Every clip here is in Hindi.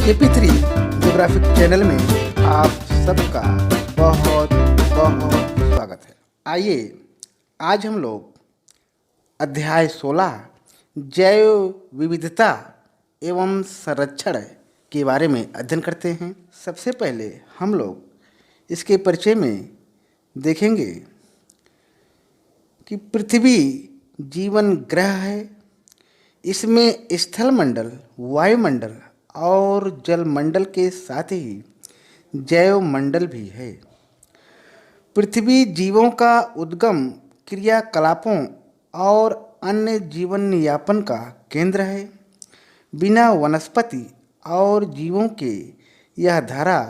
KP3 ज्योग्राफिक चैनल में आप सबका बहुत बहुत स्वागत है। आइए आज हम लोग अध्याय 16 जैव विविधता एवं संरक्षण के बारे में अध्ययन करते हैं। सबसे पहले हम लोग इसके परिचय में देखेंगे कि पृथ्वी जीवन ग्रह है। इसमें स्थलमंडल, वायुमंडल और जलमंडल के साथ ही जैव मंडल भी है। पृथ्वी जीवों का उद्गम, क्रियाकलापों और अन्य जीवन यापन का केंद्र है। बिना वनस्पति और जीवों के यह धरा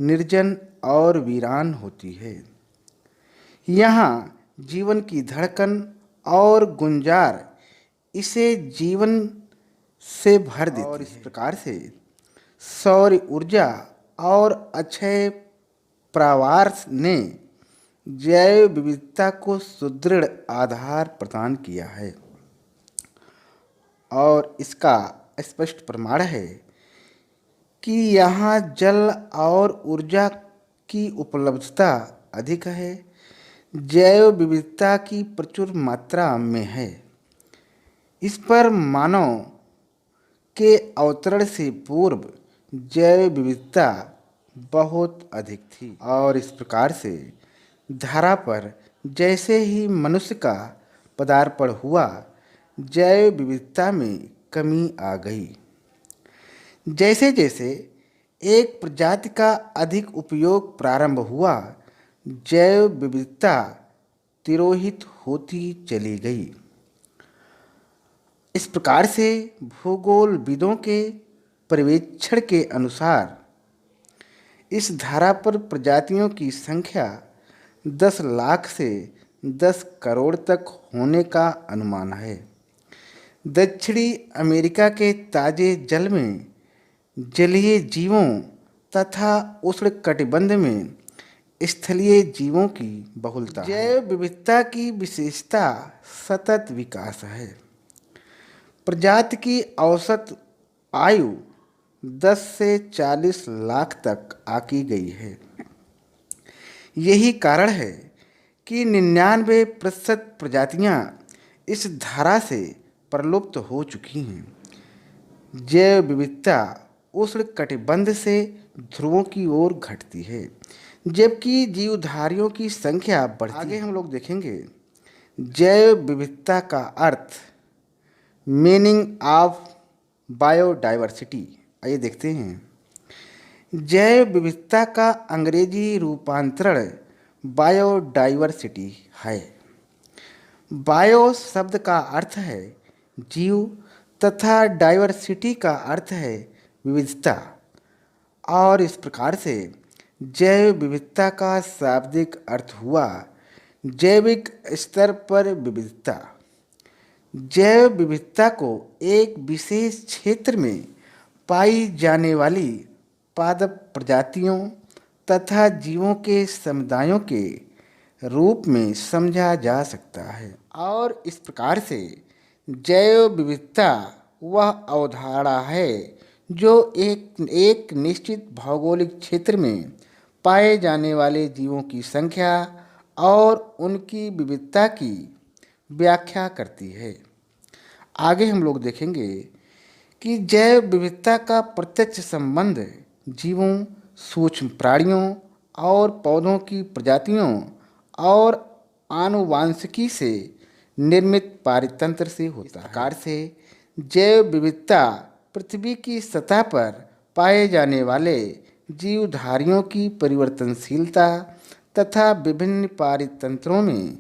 निर्जन और वीरान होती है। यहाँ जीवन की धड़कन और गुंजार इसे जीवन से भर देती है। और इस प्रकार से सौर ऊर्जा और अक्षय प्रावार ने जैव विविधता को सुदृढ़ आधार प्रदान किया है और इसका स्पष्ट प्रमाण है कि यहाँ जल और ऊर्जा की उपलब्धता अधिक है। जैव विविधता की प्रचुर मात्रा में है। इस पर मानव के अवतरण से पूर्व जैव विविधता बहुत अधिक थी और इस प्रकार से धरा पर जैसे ही मनुष्य का पदार्पण हुआ, जैव विविधता में कमी आ गई। जैसे जैसे एक प्रजाति का अधिक उपयोग प्रारंभ हुआ, जैव विविधता तिरोहित होती चली गई। इस प्रकार से भूगोलविदों के पर्यवेक्षण के अनुसार इस धारा पर प्रजातियों की संख्या 10 लाख से 10 करोड़ तक होने का अनुमान है। दक्षिणी अमेरिका के ताजे जल में जलीय जीवों तथा उष्णकटिबंध में स्थलीय जीवों की बहुलता है। जैव विविधता की विशेषता सतत विकास है। प्रजाति की औसत आयु 10 से 40 लाख तक आकी गई है। यही कारण है कि 99% प्रजातियां इस धारा से प्रलुप्त हो चुकी हैं। जैव विविधता उष्णकटिबंध से ध्रुवों की ओर घटती है, जबकि जीवधारियों की संख्या बढ़ती है। आगे हम लोग देखेंगे जैव विविधता का अर्थ, मीनिंग ऑफ बायोडाइवर्सिटी। आइए देखते हैं। जैव विविधता का अंग्रेजी रूपांतरण बायोडाइवर्सिटी है। बायो शब्द का अर्थ है जीव तथा डाइवर्सिटी का अर्थ है विविधता, और इस प्रकार से जैव विविधता का शाब्दिक अर्थ हुआ जैविक स्तर पर विविधता। जैव विविधता को एक विशेष क्षेत्र में पाई जाने वाली पादप प्रजातियों तथा जीवों के समुदायों के रूप में समझा जा सकता है। और इस प्रकार से जैव विविधता वह अवधारणा है जो एक निश्चित भौगोलिक क्षेत्र में पाए जाने वाले जीवों की संख्या और उनकी विविधता की व्याख्या करती है। आगे हम लोग देखेंगे कि जैव विविधता का प्रत्यक्ष संबंध जीवों, सूक्ष्म प्राणियों और पौधों की प्रजातियों और आनुवांशिकी से निर्मित पारितंत्र से होता है। इस प्रकार से जैव विविधता पृथ्वी की सतह पर पाए जाने वाले जीवधारियों की परिवर्तनशीलता तथा विभिन्न पारितंत्रों में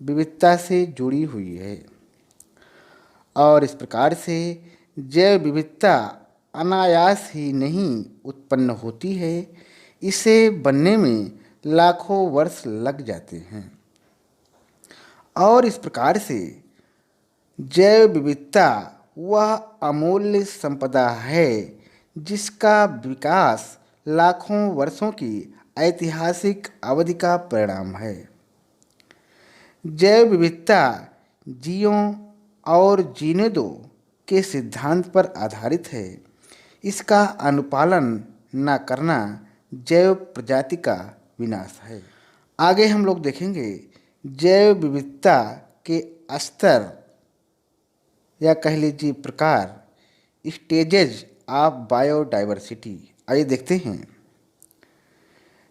विविधता से जुड़ी हुई है। और इस प्रकार से जैव विविधता अनायास ही नहीं उत्पन्न होती है, इसे बनने में लाखों वर्ष लग जाते हैं। और इस प्रकार से जैव विविधता वह अमूल्य संपदा है जिसका विकास लाखों वर्षों की ऐतिहासिक अवधि का परिणाम है। जैव विविधता जियो और जीने दो के सिद्धांत पर आधारित है। इसका अनुपालन न करना जैव प्रजाति का विनाश है। आगे हम लोग देखेंगे जैव विविधता के स्तर या कह लीजिए प्रकार, स्टेजेज ऑफ बायोडाइवर्सिटी। आइए देखते हैं।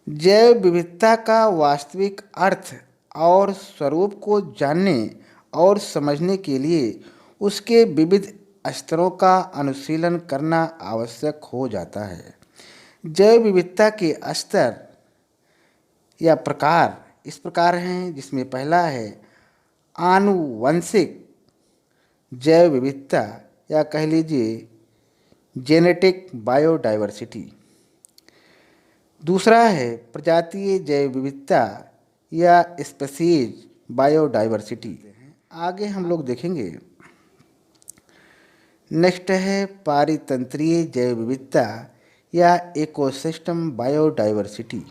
जैव विविधता का वास्तविक अर्थ और स्वरूप को जानने और समझने के लिए उसके विविध स्तरों का अनुशीलन करना आवश्यक हो जाता है। जैव विविधता के स्तर या प्रकार इस प्रकार हैं, जिसमें पहला है आनुवंशिक जैव विविधता या कह लीजिए जेनेटिक बायोडाइवर्सिटी। दूसरा है प्रजातीय जैव विविधता या स्पीशीज बायोडाइवर्सिटी। आगे हम लोग देखेंगे। नेक्स्ट है पारितंत्रीय जैव विविधता या इकोसिस्टम बायोडाइवर्सिटी,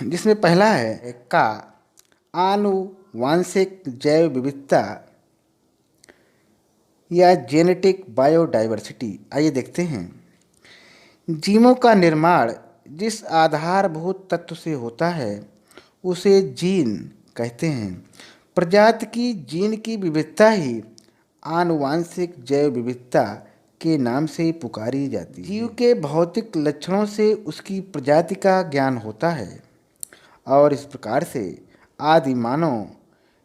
जिसमें पहला है का आनुवांशिक जैव विविधता या जेनेटिक बायोडाइवर्सिटी। आइए देखते हैं। जीवों का निर्माण जिस आधारभूत तत्व से होता है उसे जीन कहते हैं। प्रजाति की जीन की विविधता ही आनुवांशिक जैव विविधता के नाम से पुकारी जाती है। जीव के भौतिक लक्षणों से उसकी प्रजाति का ज्ञान होता है और इस प्रकार से आदि मानव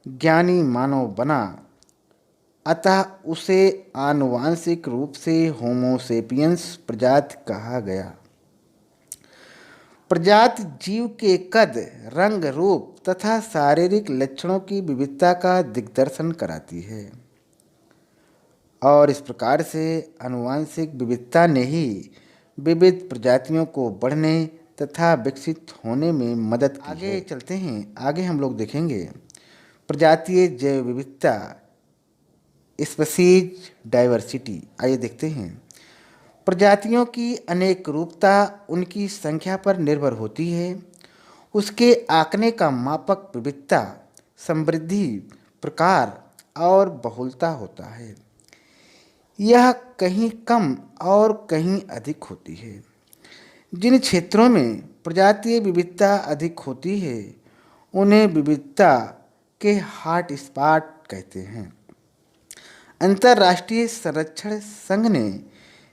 ज्ञानी मानव बना, अतः उसे आनुवांशिक रूप से होमो सेपियंस प्रजाति कहा गया। प्रजाति जीव के कद, रंग, रूप तथा शारीरिक लक्षणों की विविधता का दिग्दर्शन कराती है और इस प्रकार से आनुवांशिक विविधता ने ही विविध प्रजातियों को बढ़ने तथा विकसित होने में मदद की। आगे चलते हैं। आगे हम लोग देखेंगे प्रजातीय जैव विविधता स्पीशीज डाइवर्सिटी। आइए देखते हैं। प्रजातियों की अनेक रूपता उनकी संख्या पर निर्भर होती है। उसके आंकने का मापक विविधता, समृद्धि, प्रकार और बहुलता होता है। यह कहीं कम और कहीं अधिक होती है। जिन क्षेत्रों में प्रजातीय विविधता अधिक होती है उन्हें विविधता के हॉट स्पॉट कहते हैं। अंतर्राष्ट्रीय संरक्षण संघ ने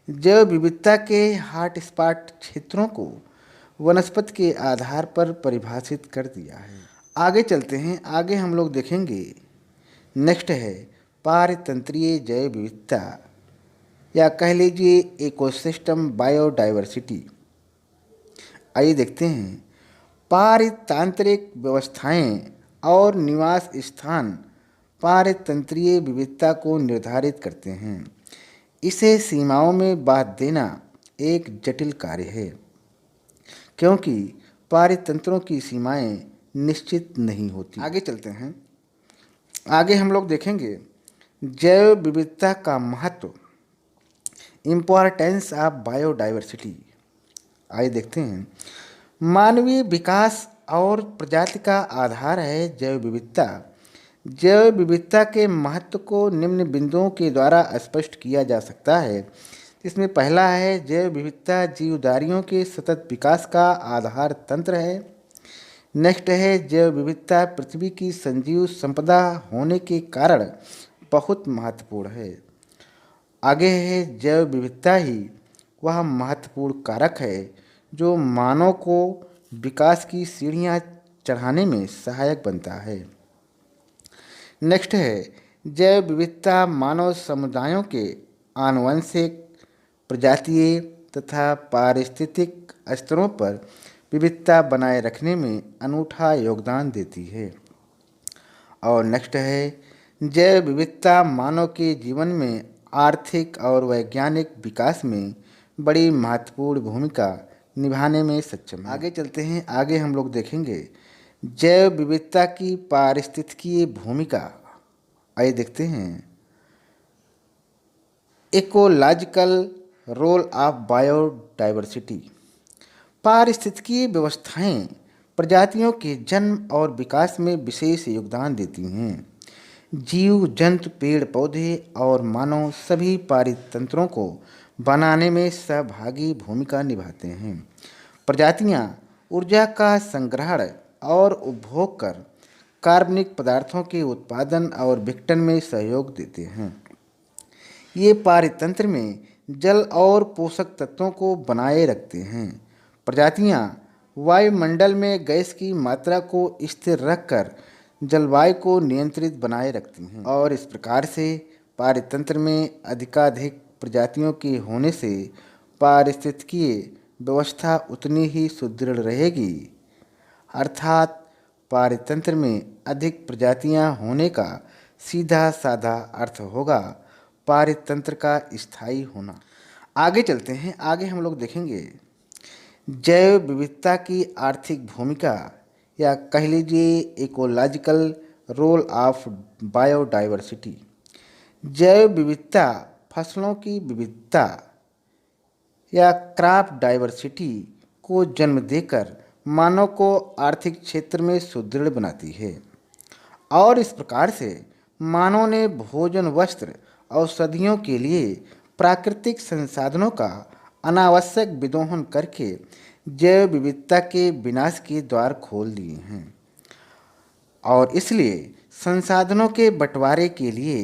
जैव विविधता के हॉट स्पॉट क्षेत्रों को वनस्पति के आधार पर परिभाषित कर दिया है। आगे चलते हैं। आगे हम लोग देखेंगे। नेक्स्ट है पारितंत्रीय जैव विविधता या कह लीजिए इकोसिस्टम बायोडाइवर्सिटी। आइए देखते हैं। पारितंत्रिक व्यवस्थाएं और निवास स्थान पारितंत्रीय विविधता को निर्धारित करते हैं। इसे सीमाओं में बांध देना एक जटिल कार्य है, क्योंकि पारितंत्रों की सीमाएं निश्चित नहीं होती। आगे चलते हैं। आगे हम लोग देखेंगे जैव विविधता का महत्व, इम्पोर्टेंस ऑफ बायोडाइवर्सिटी। आइए देखते हैं। मानवीय विकास और प्रजाति का आधार है जैव विविधता। जैव विविधता के महत्व को निम्न बिंदुओं के द्वारा स्पष्ट किया जा सकता है। इसमें पहला है जैव विविधता जीवधारियों के सतत विकास का आधार तंत्र है। नेक्स्ट है जैव विविधता पृथ्वी की संजीव संपदा होने के कारण बहुत महत्वपूर्ण है। आगे है जैव विविधता ही वह महत्वपूर्ण कारक है जो मानव को विकास की सीढ़ियां चढ़ाने में सहायक बनता है। नेक्स्ट है जैव विविधता मानव समुदायों के आनुवंशिक, प्रजातीय तथा पारिस्थितिक स्तरों पर विविधता बनाए रखने में अनूठा योगदान देती है। और नेक्स्ट है जैव विविधता मानव के जीवन में आर्थिक और वैज्ञानिक विकास में बड़ी महत्वपूर्ण भूमिका निभाने में सक्षम है। आगे चलते हैं। आगे हम लोग देखेंगे जैव विविधता की पारिस्थितिकीय भूमिका। आइए देखते हैं। Ecological role of biodiversity. पारिस्थितिकीय व्यवस्थाएं प्रजातियों के जन्म और विकास में विशेष योगदान देती हैं। जीव जंतु पेड़ पौधे और मानव सभी पारितंत्रों को बनाने में सहभागी भूमिका निभाते हैं। प्रजातियां ऊर्जा का संग्रहण और उपभोग कर कार्बनिक पदार्थों के उत्पादन और विघटन में सहयोग देते हैं। ये पारितंत्र में जल और पोषक तत्वों को बनाए रखते हैं। प्रजातियां वायुमंडल में गैस की मात्रा को स्थिर रखकर जलवायु को नियंत्रित बनाए रखती हैं और इस प्रकार से पारितंत्र में अधिकाधिक प्रजातियों के होने से पारिस्थितिकीय व्यवस्था उतनी ही सुदृढ़ रहेगी। अर्थात पारितंत्र में अधिक प्रजातियां होने का सीधा साधा अर्थ होगा पारितंत्र का स्थायी होना। आगे चलते हैं, आगे हम लोग देखेंगे जैव विविधता की आर्थिक भूमिका या कह लीजिए इकोलॉजिकल रोल ऑफ बायोडाइवर्सिटी। जैव विविधता फसलों की विविधता या क्रॉप डाइवर्सिटी को जन्म देकर मानव को आर्थिक क्षेत्र में सुदृढ़ बनाती है और इस प्रकार से मानव ने भोजन वस्त्र औषधियों के लिए प्राकृतिक संसाधनों का अनावश्यक विदोहन करके जैव विविधता के विनाश के द्वार खोल दिए हैं और इसलिए संसाधनों के बंटवारे के लिए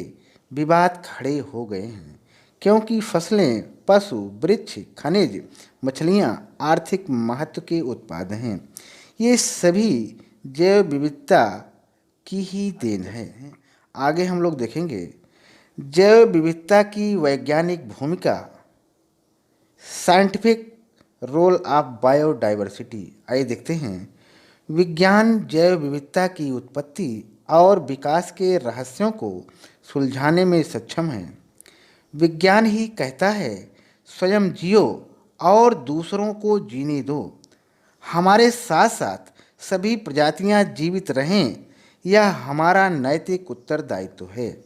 विवाद खड़े हो गए हैं, क्योंकि फसलें, पशु, वृक्ष, खनिज, मछलियाँ आर्थिक महत्व के उत्पाद हैं। ये सभी जैव विविधता की ही देन है। आगे हम लोग देखेंगे जैव विविधता की वैज्ञानिक भूमिका, साइंटिफिक रोल ऑफ बायोडाइवर्सिटी। आइए देखते हैं। विज्ञान जैव विविधता की उत्पत्ति और विकास के रहस्यों को सुलझाने में सक्षम है। विज्ञान ही कहता है स्वयं जियो और दूसरों को जीने दो। हमारे साथ साथ सभी प्रजातियां जीवित रहें, यह हमारा नैतिक उत्तरदायित्व है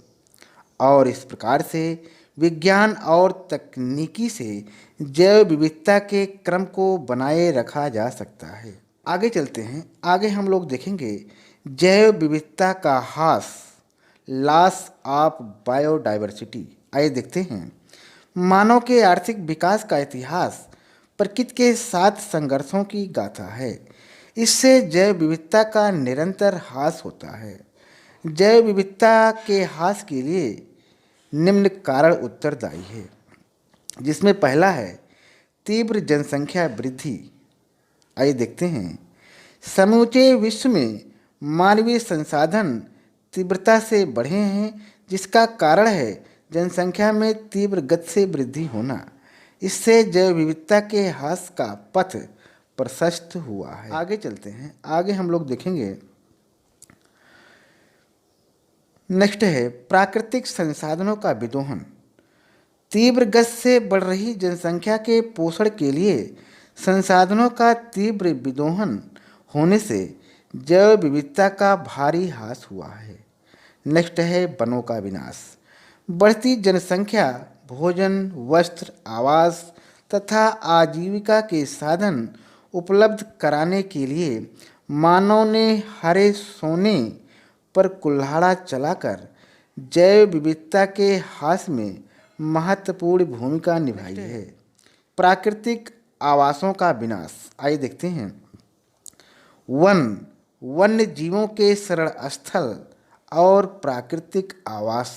और इस प्रकार से विज्ञान और तकनीकी से जैव विविधता के क्रम को बनाए रखा जा सकता है। आगे चलते हैं, आगे हम लोग देखेंगे जैव विविधता का ह्रास, लॉस ऑफ बायोडाइवर्सिटी। आइए देखते हैं। मानव के आर्थिक विकास का इतिहास प्रकृति के साथ संघर्षों की गाथा है। इससे जैव विविधता का निरंतर ह्रास होता है। जैव विविधता के ह्रास के लिए निम्न कारण उत्तरदायी है, जिसमें पहला है तीव्र जनसंख्या वृद्धि। आइए देखते हैं। समूचे विश्व में मानवीय संसाधन तीव्रता से बढ़े हैं, जिसका कारण है जनसंख्या में तीव्र गति से वृद्धि होना। इससे जैव विविधता के ह्रास का पथ प्रशस्त हुआ है। आगे चलते हैं, आगे हम लोग देखेंगे। नेक्स्ट है प्राकृतिक संसाधनों का विदोहन। तीव्र गति से बढ़ रही जनसंख्या के पोषण के लिए संसाधनों का तीव्र विदोहन होने से जैव विविधता का भारी ह्रास हुआ है। नेक्स्ट है वनों का विनाश। बढ़ती जनसंख्या भोजन, वस्त्र, आवास तथा आजीविका के साधन उपलब्ध कराने के लिए मानव ने हरे सोने पर कुल्हाड़ा चलाकर जैव विविधता के ह्रास में महत्वपूर्ण भूमिका निभाई है। प्राकृतिक आवासों का विनाश। आइए देखते हैं। वन्य जीवों के शरण स्थल और प्राकृतिक आवास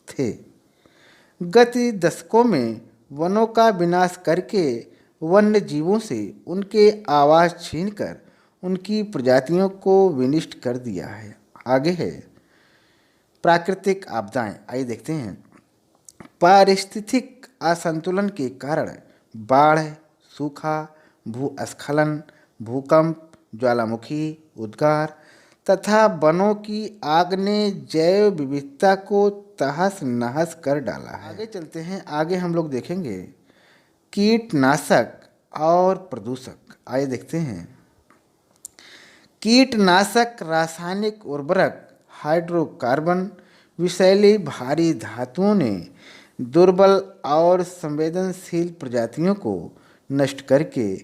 थे। गत दशकों में वनों का विनाश करके वन्य जीवों से उनके आवास छीनकर उनकी प्रजातियों को विनष्ट कर दिया है। आगे है प्राकृतिक आपदाएं। आइए देखते हैं। पारिस्थितिक असंतुलन के कारण बाढ़, सूखा, भूस्खलन, भूकंप, ज्वालामुखी, उद्गार तथा वनों की आग ने जैव विविधता को तहस नहस कर डाला है। आगे चलते हैं, आगे हम लोग देखेंगे कीटनाशक और प्रदूषक। आइए देखते हैं। कीटनाशक, रासायनिक उर्वरक, हाइड्रोकार्बन, विषैली भारी धातुओं ने दुर्बल और संवेदनशील प्रजातियों को नष्ट करके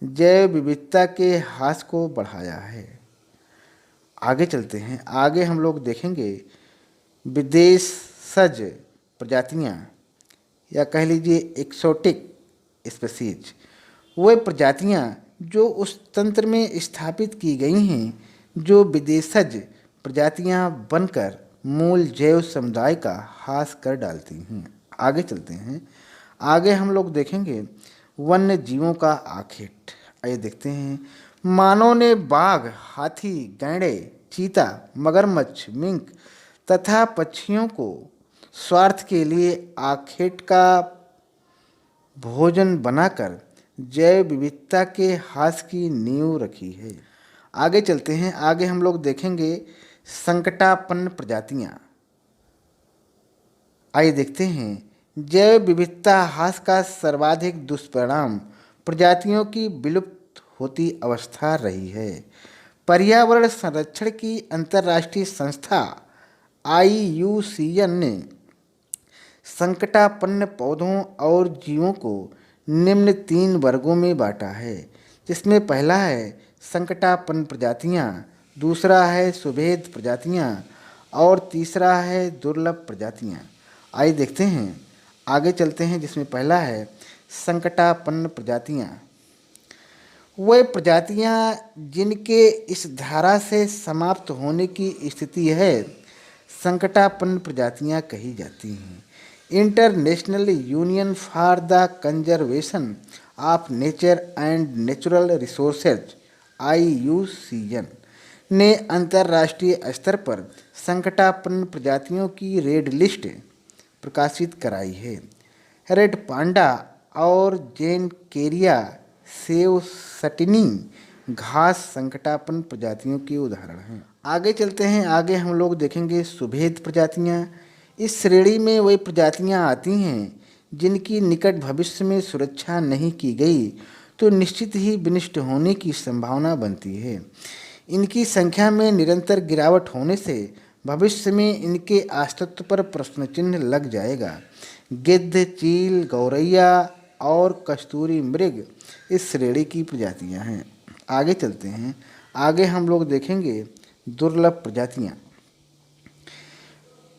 जैव विविधता के ह्रास को बढ़ाया है। आगे चलते हैं, आगे हम लोग देखेंगे विदेशज प्रजातियां या कह लीजिए एक्सोटिक स्पीसीज, वे प्रजातियां जो उस तंत्र में स्थापित की गई हैं जो विदेशज प्रजातियां बनकर मूल जैव समुदाय का ह्रास कर डालती हैं। आगे चलते हैं, आगे हम लोग देखेंगे वन्य जीवों का आखेट। आइए देखते हैं, मानव ने बाघ, हाथी, गैंडे, चीता, मगरमच्छ, मिंक तथा पक्षियों को स्वार्थ के लिए आखेट का भोजन बनाकर जैव विविधता के ह्रास की नींव रखी है। आगे चलते हैं, आगे हम लोग देखेंगे संकटापन्न प्रजातियां। आइए देखते हैं, जैव विविधता ह्रास का सर्वाधिक दुष्परिणाम प्रजातियों की विलुप्त होती अवस्था रही है। पर्यावरण संरक्षण की अंतर्राष्ट्रीय संस्था IUCN ने संकटापन्न पौधों और जीवों को निम्न 3 वर्गों में बांटा है, जिसमें पहला है संकटापन्न प्रजातियां, दूसरा है सुभेद प्रजातियां और तीसरा है दुर्लभ प्रजातियां। आइए देखते हैं, आगे चलते हैं, जिसमें पहला है संकटापन्न प्रजातियां। वे प्रजातियां जिनके इस धारा से समाप्त होने की स्थिति है संकटापन्न प्रजातियां कही जाती हैं। International union for the conservation of nature and natural resources IUCN ने अंतर्राष्ट्रीय स्तर पर संकटापन्न प्रजातियों की रेड लिस्ट प्रकाशित कराई है। रेड पांडा और जेनकेरिया सेवसटिनी घास संकटापन्न प्रजातियों के उदाहरण हैं। आगे चलते हैं, आगे हम लोग देखेंगे सुभेद प्रजातियां। इस श्रेणी में वे प्रजातियां आती हैं जिनकी निकट भविष्य में सुरक्षा नहीं की गई तो निश्चित ही विनष्ट होने की संभावना बनती है। इनकी संख्या में निरंतर गिरावट होने से भविष्य में इनके अस्तित्व पर प्रश्न चिन्ह लग जाएगा। गिद्ध, चील, गौरैया और कस्तूरी मृग इस श्रेणी की प्रजातियां हैं। आगे चलते हैं, आगे हम लोग देखेंगे दुर्लभ प्रजातियां।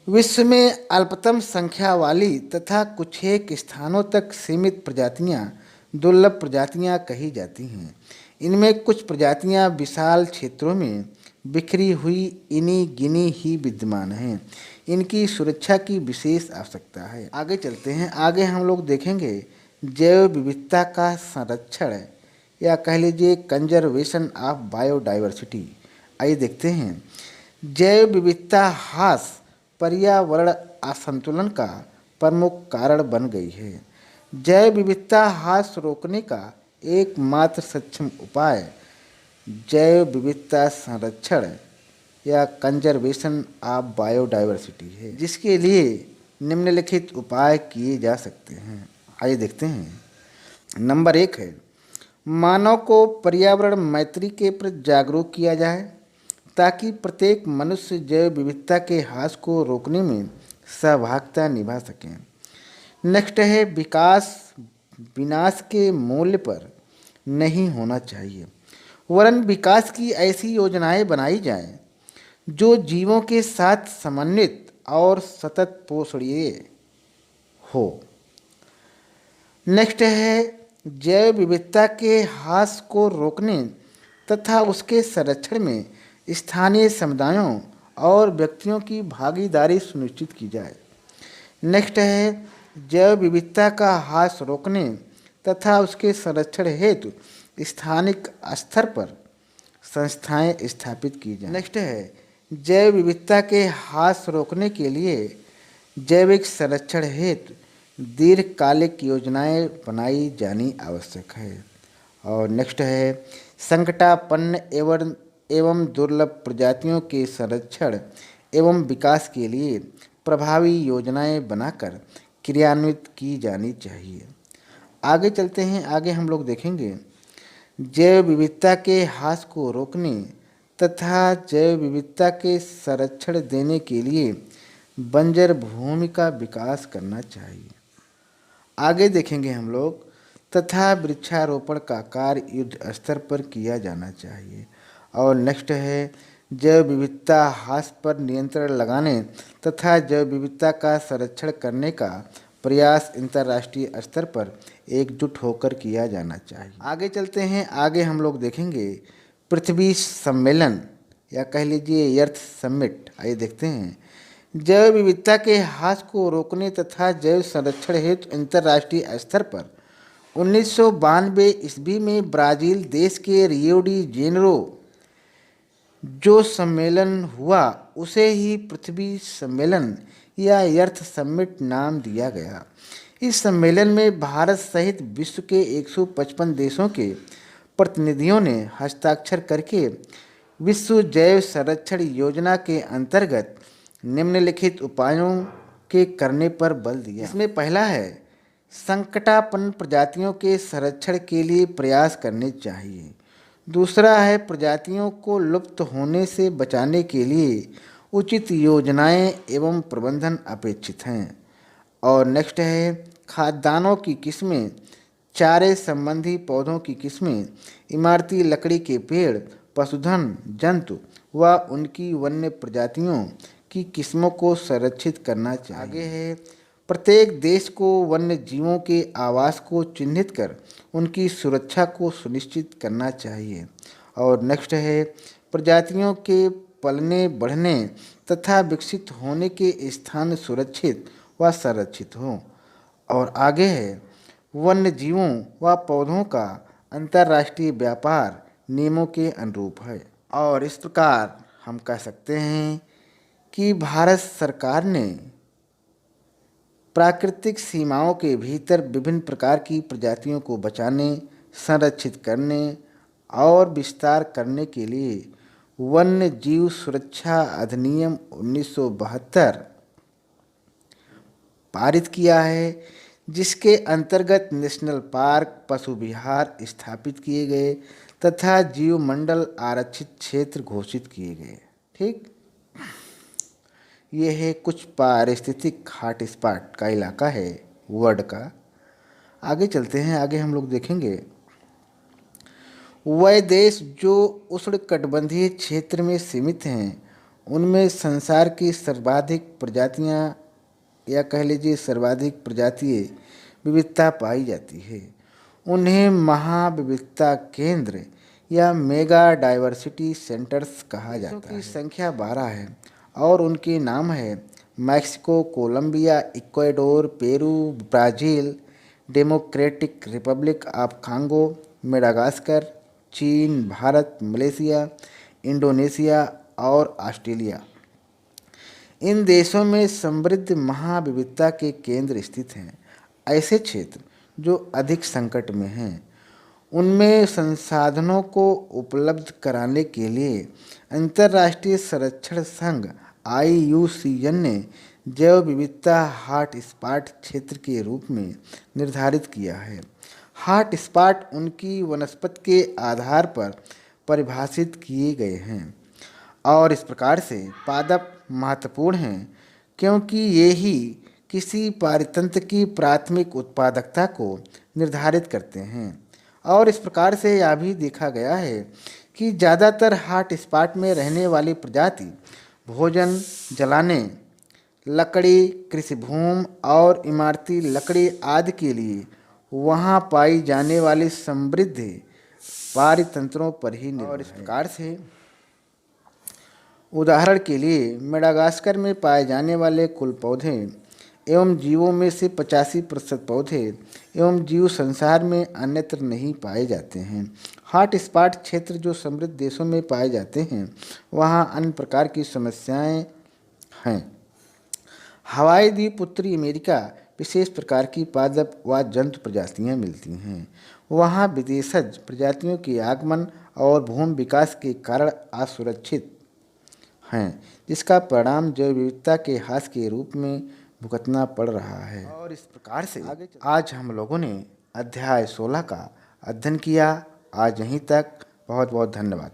विश्व में अल्पतम संख्या वाली तथा कुछ एक स्थानों तक सीमित प्रजातियां दुर्लभ प्रजातियां कही जाती हैं। इनमें कुछ प्रजातियां विशाल क्षेत्रों में बिखरी हुई इनी गिनी ही विद्यमान हैं। इनकी सुरक्षा की विशेष आवश्यकता है। आगे चलते हैं, आगे हम लोग देखेंगे जैव विविधता का संरक्षण या कह लीजिए कंजर्वेशन ऑफ बायोडाइवर्सिटी। आइए देखते हैं, जैव विविधता ह्रास पर्यावरण असंतुलन का प्रमुख कारण बन गई है। जैव विविधता ह्रास रोकने का एकमात्र सक्षम उपाय जैव विविधता संरक्षण या कंजर्वेशन ऑफ बायोडाइवर्सिटी है, जिसके लिए निम्नलिखित उपाय किए जा सकते हैं। आइए देखते हैं, नंबर 1 है मानव को पर्यावरण मैत्री के प्रति जागरूक किया जाए ताकि प्रत्येक मनुष्य जैव विविधता के ह्रास को रोकने में सहभागिता निभा सकें। नेक्स्ट है विकास विनाश के मूल्य पर नहीं होना चाहिए, वरन विकास की ऐसी योजनाएं बनाई जाएं जो जीवों के साथ समन्वित और सतत पोषणीय हो। नेक्स्ट है जैव विविधता के ह्रास को रोकने तथा उसके संरक्षण में स्थानीय समुदायों और व्यक्तियों की भागीदारी सुनिश्चित की जाए। नेक्स्ट है जैव विविधता का ह्रास रोकने तथा उसके संरक्षण हेतु स्थानिक स्तर पर संस्थाएं स्थापित की जाएं। नेक्स्ट है जैव विविधता के ह्रास रोकने के लिए जैविक संरक्षण हेतु दीर्घकालिक योजनाएं बनाई जानी आवश्यक है। और नेक्स्ट है संकटापन्न एवं दुर्लभ प्रजातियों के संरक्षण एवं विकास के लिए प्रभावी योजनाएं बनाकर क्रियान्वित की जानी चाहिए। आगे चलते हैं, आगे हम लोग देखेंगे जैव विविधता के ह्रास को रोकने तथा जैव विविधता के संरक्षण देने के लिए बंजर भूमि का विकास करना चाहिए। आगे देखेंगे हम लोग तथा वृक्षारोपण का कार्य युद्ध स्तर पर किया जाना चाहिए। और नेक्स्ट है जैव विविधता ह्रास पर नियंत्रण लगाने तथा जैव विविधता का संरक्षण करने का प्रयास अंतर्राष्ट्रीय स्तर पर एकजुट होकर किया जाना चाहिए। आगे चलते हैं, आगे हम लोग देखेंगे पृथ्वी सम्मेलन या कह लीजिए अर्थ समिट। आइए देखते हैं। जैव विविधता के ह्रास को रोकने तथा जैव संरक्षण हेतु अंतर्राष्ट्रीय स्तर पर 1992 ईस्वी में ब्राज़ील देश के रियो डी जेनेरो जो सम्मेलन हुआ उसे ही पृथ्वी सम्मेलन या अर्थ समिट नाम दिया गया। इस सम्मेलन में भारत सहित विश्व के 155 देशों के प्रतिनिधियों ने हस्ताक्षर करके विश्व जैव संरक्षण योजना के अंतर्गत निम्नलिखित उपायों के करने पर बल दिया। इसमें पहला है, संकटापन्न प्रजातियों के संरक्षण के लिए प्रयास करने चाहिए। दूसरा है, प्रजातियों को लुप्त होने से बचाने के लिए उचित योजनाएं एवं प्रबंधन अपेक्षित हैं। और नेक्स्ट है, खाद्यान्नों की किस्में, चारे संबंधी पौधों की किस्में, इमारती लकड़ी के पेड़, पशुधन, जंतु व उनकी वन्य प्रजातियों की किस्मों को संरक्षित करना चाहिए। आगे है, प्रत्येक देश को वन्य जीवों के आवास को चिन्हित कर उनकी सुरक्षा को सुनिश्चित करना चाहिए। और नेक्स्ट है, प्रजातियों के पलने बढ़ने तथा विकसित होने के स्थान सुरक्षित व संरक्षित हों। और आगे है, वन्य जीवों व पौधों का अंतर्राष्ट्रीय व्यापार नियमों के अनुरूप है। और इस प्रकार हम कह सकते हैं कि भारत सरकार ने प्राकृतिक सीमाओं के भीतर विभिन्न प्रकार की प्रजातियों को बचाने, संरक्षित करने और विस्तार करने के लिए वन्य जीव सुरक्षा अधिनियम 1972 पारित किया है, जिसके अंतर्गत नेशनल पार्क, पशु विहार स्थापित किए गए तथा जीवमंडल आरक्षित क्षेत्र घोषित किए गए। ठीक, ये है कुछ पारिस्थितिक हॉटस्पॉट का इलाका है वर्ल्ड का। आगे चलते हैं, आगे हम लोग देखेंगे वह देश जो उष्णकटिबंधीय क्षेत्र में सीमित हैं उनमें संसार की सर्वाधिक प्रजातियां या कह लीजिए सर्वाधिक प्रजातीय विविधता पाई जाती है। उन्हें महाविविधता केंद्र या मेगा डाइवर्सिटी सेंटर्स कहा जाता है। इनकी संख्या 12 है और उनके नाम है Mexico, Colombia, Ecuador, Peru, Brazil, Democratic Republic of Congo, Madagascar, चीन, भारत, मलेशिया, इंडोनेशिया और ऑस्ट्रेलिया। इन देशों में समृद्ध महाविविधता के केंद्र स्थित हैं। ऐसे क्षेत्र जो अधिक संकट में हैं उनमें संसाधनों को उपलब्ध कराने के लिए अंतर्राष्ट्रीय संरक्षण संघ IUCN ने जैव विविधता हॉटस्पॉट क्षेत्र के रूप में निर्धारित किया है। हॉटस्पॉट उनकी वनस्पति के आधार पर परिभाषित किए गए हैं और इस प्रकार से पादप महत्वपूर्ण हैं क्योंकि ये ही किसी पारितंत्र की प्राथमिक उत्पादकता को निर्धारित करते हैं। और इस प्रकार से यह भी देखा गया है कि ज़्यादातर हॉटस्पॉट में रहने वाली प्रजाति भोजन जलाने, लकड़ी, कृषि भूमि और इमारती लकड़ी आदि के लिए वहाँ पाई जाने वाली समृद्ध पारितंत्रों पर ही निर्भर है। और इस प्रकार से उदाहरण के लिए मेडागास्कर में पाए जाने वाले कुल पौधे एवं जीवों में से 85% पौधे एवं जीव संसार में अन्यत्र नहीं पाए जाते हैं। हॉटस्पॉट क्षेत्र जो समृद्ध देशों में पाए जाते हैं वहाँ अन्य प्रकार की समस्याएं हैं। हवाई द्वीप, उत्तरी अमेरिका विशेष प्रकार की पादप व जंतु प्रजातियां मिलती हैं। वहाँ विदेशज प्रजातियों के आगमन और भूमि विकास के कारण असुरक्षित हैं, जिसका परिणाम जैव विविधता के ह्रास के रूप में भुगतना पड़ रहा है। और इस प्रकार से आज हम लोगों ने अध्याय 16 का अध्ययन किया। आज यहीं तक। बहुत बहुत धन्यवाद।